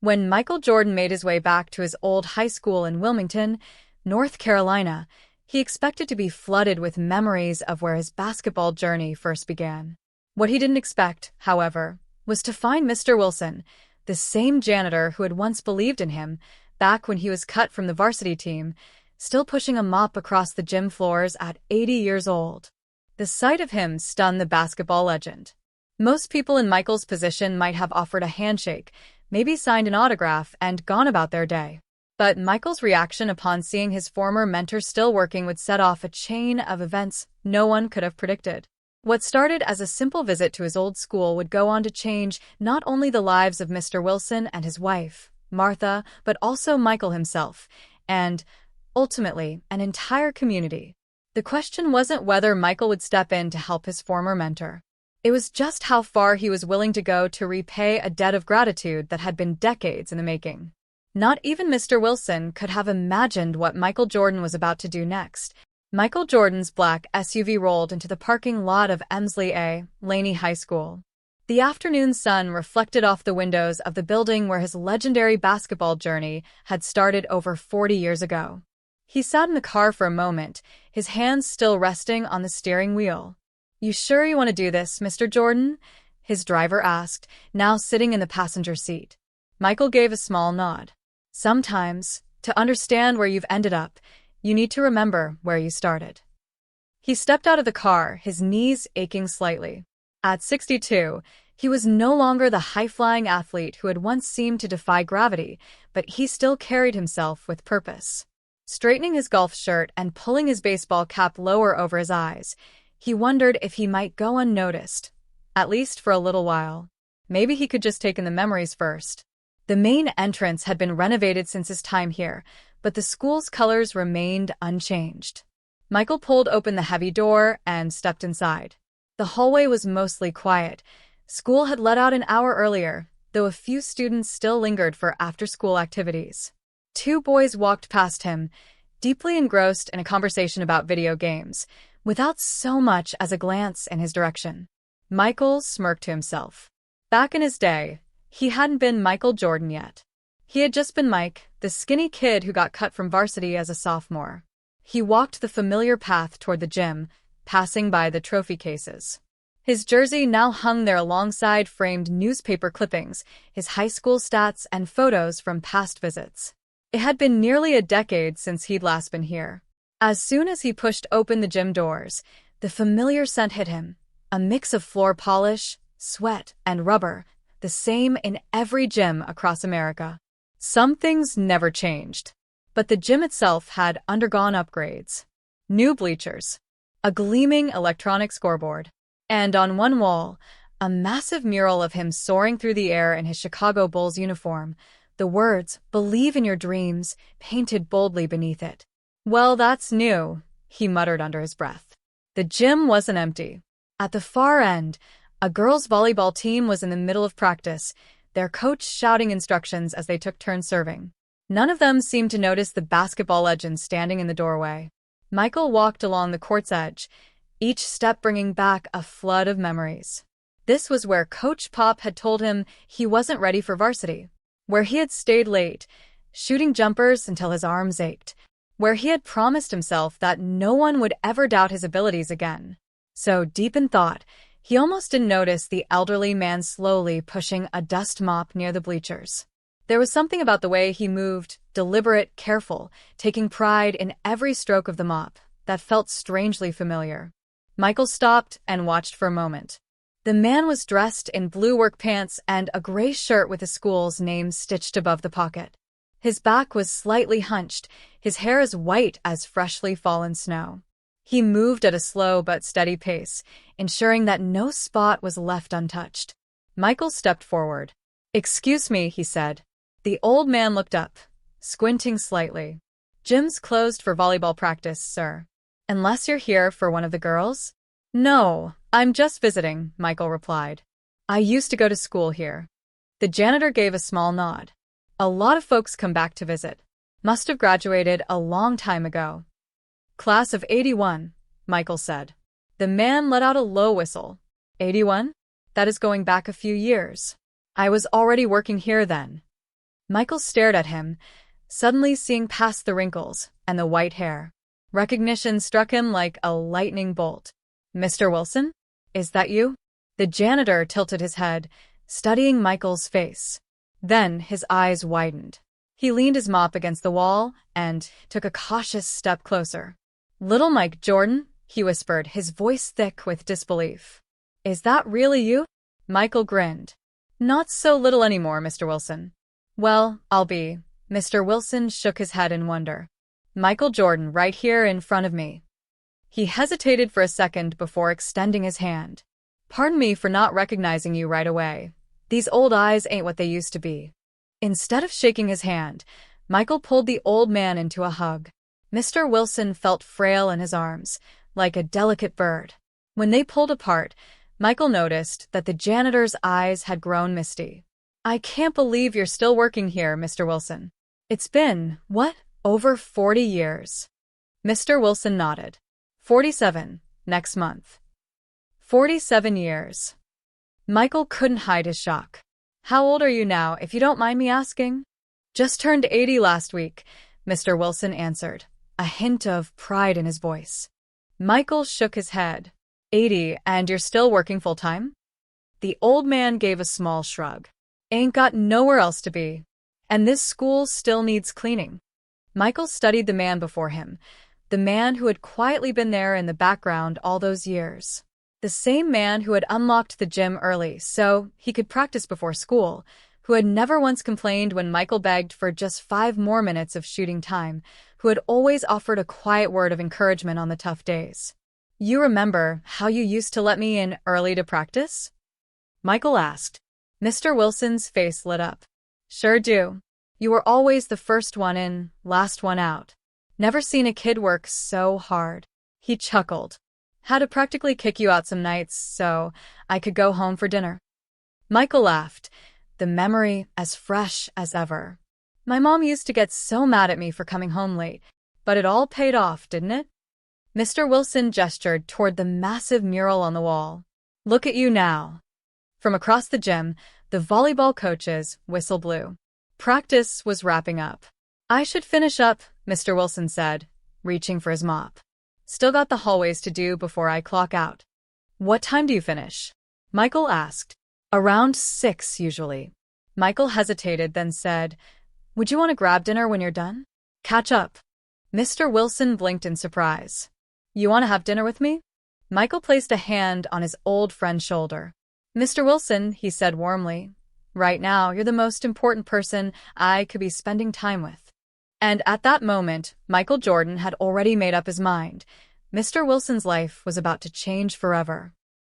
When Michael Jordan made his way back to his old high school in Wilmington, North Carolina, he expected to be flooded with memories of where his basketball journey first began. What he didn't expect, however, was to find Mr. Wilson, the same janitor who had once believed in him, back when he was cut from the varsity team, still pushing a mop across the gym floors at 80 years old. The sight of him stunned the basketball legend. Most people in Michael's position might have offered a handshake, maybe signed an autograph, and gone about their day. But Michael's reaction upon seeing his former mentor still working would set off a chain of events no one could have predicted. What started as a simple visit to his old school would go on to change not only the lives of Mr. Wilson and his wife, Martha, but also Michael himself, and, ultimately, an entire community. The question wasn't whether Michael would step in to help his former mentor. It was just how far he was willing to go to repay a debt of gratitude that had been decades in the making. Not even Mr. Wilson could have imagined what Michael Jordan was about to do next. Michael Jordan's black SUV rolled into the parking lot of Emsley A. Laney High School. The afternoon sun reflected off the windows of the building where his legendary basketball journey had started over 40 years ago. He sat in the car for a moment, his hands still resting on the steering wheel. "You sure you want to do this, Mr. Jordan?" his driver asked, now sitting in the passenger seat. Michael gave a small nod. "Sometimes, to understand where you've ended up, you need to remember where you started." He stepped out of the car, his knees aching slightly. At 62, he was no longer the high-flying athlete who had once seemed to defy gravity, but he still carried himself with purpose. Straightening his golf shirt and pulling his baseball cap lower over his eyes, he wondered if he might go unnoticed, at least for a little while. Maybe he could just take in the memories first. The main entrance had been renovated since his time here, but the school's colors remained unchanged. Michael pulled open the heavy door and stepped inside. The hallway was mostly quiet. School had let out an hour earlier, though a few students still lingered for after-school activities. Two boys walked past him, deeply engrossed in a conversation about video games, without so much as a glance in his direction. Michael smirked to himself. Back in his day, he hadn't been Michael Jordan yet. He had just been Mike, the skinny kid who got cut from varsity as a sophomore. He walked the familiar path toward the gym, passing by the trophy cases. His jersey now hung there alongside framed newspaper clippings, his high school stats, and photos from past visits. It had been nearly a decade since he'd last been here. As soon as he pushed open the gym doors, the familiar scent hit him, a mix of floor polish, sweat, and rubber, the same in every gym across America. Some things never changed, but the gym itself had undergone upgrades. New bleachers, a gleaming electronic scoreboard, and on one wall, a massive mural of him soaring through the air in his Chicago Bulls uniform, the words, "Believe in your dreams," painted boldly beneath it. "Well, that's new," he muttered under his breath. The gym wasn't empty. At the far end, a girls' volleyball team was in the middle of practice, their coach shouting instructions as they took turns serving. None of them seemed to notice the basketball legend standing in the doorway. Michael walked along the court's edge, each step bringing back a flood of memories. This was where Coach Pop had told him he wasn't ready for varsity, where he had stayed late, shooting jumpers until his arms ached, where he had promised himself that no one would ever doubt his abilities again. So, deep in thought, he almost didn't notice the elderly man slowly pushing a dust mop near the bleachers. There was something about the way he moved, deliberate, careful, taking pride in every stroke of the mop, that felt strangely familiar. Michael stopped and watched for a moment. The man was dressed in blue work pants and a gray shirt with the school's name stitched above the pocket. His back was slightly hunched, his hair as white as freshly fallen snow. He moved at a slow but steady pace, ensuring that no spot was left untouched. Michael stepped forward. "Excuse me," he said. The old man looked up, squinting slightly. "Gym's closed for volleyball practice, sir. Unless you're here for one of the girls?" "No, I'm just visiting," Michael replied. "I used to go to school here." The janitor gave a small nod. "A lot of folks come back to visit. Must have graduated a long time ago." "Class of 81, Michael said. The man let out a low whistle. 81? That is going back a few years. I was already working here then." Michael stared at him, suddenly seeing past the wrinkles and the white hair. Recognition struck him like a lightning bolt. "Mr. Wilson? Is that you?" The janitor tilted his head, studying Michael's face. Then his eyes widened. He leaned his mop against the wall and took a cautious step closer. "Little Mike Jordan," he whispered, his voice thick with disbelief. "Is that really you?" Michael grinned. "Not so little anymore, Mr. Wilson." "Well, I'll be." Mr. Wilson shook his head in wonder. "Michael Jordan right here in front of me." He hesitated for a second before extending his hand. "Pardon me for not recognizing you right away. These old eyes ain't what they used to be." Instead of shaking his hand, Michael pulled the old man into a hug. Mr. Wilson felt frail in his arms, like a delicate bird. When they pulled apart, Michael noticed that the janitor's eyes had grown misty. "I can't believe you're still working here, Mr. Wilson. It's been, what, over 40 years?" Mr. Wilson nodded. 47, next month. 47 years. Michael couldn't hide his shock. "How old are you now, if you don't mind me asking?" "Just turned 80 last week," Mr. Wilson answered, a hint of pride in his voice. Michael shook his head. 80, and you're still working full-time?" The old man gave a small shrug. "Ain't got nowhere else to be. And this school still needs cleaning." Michael studied the man before him, the man who had quietly been there in the background all those years. The same man who had unlocked the gym early so he could practice before school, who had never once complained when Michael begged for just 5 more minutes of shooting time, who had always offered a quiet word of encouragement on the tough days. "You remember how you used to let me in early to practice?" Michael asked. Mr. Wilson's face lit up. "Sure do. You were always the first one in, last one out. Never seen a kid work so hard." He chuckled. "Had to practically kick you out some nights so I could go home for dinner." Michael laughed, the memory as fresh as ever. "My mom used to get so mad at me for coming home late, but it all paid off, didn't it?" Mr. Wilson gestured toward the massive mural on the wall. "Look at you now." From across the gym, the volleyball coach's whistle blew. Practice was wrapping up. "I should finish up," Mr. Wilson said, reaching for his mop. "Still got the hallways to do before I clock out." "What time do you finish?" Michael asked. "Around 6, usually." Michael hesitated, then said, "Would you want to grab dinner when you're done? Catch up?" Mr. Wilson blinked in surprise. "You want to have dinner with me?" Michael placed a hand on his old friend's shoulder. "Mr. Wilson," he said warmly, "right now you're the most important person I could be spending time with." And at that moment, Michael Jordan had already made up his mind. Mr. Wilson's life was about to change forever.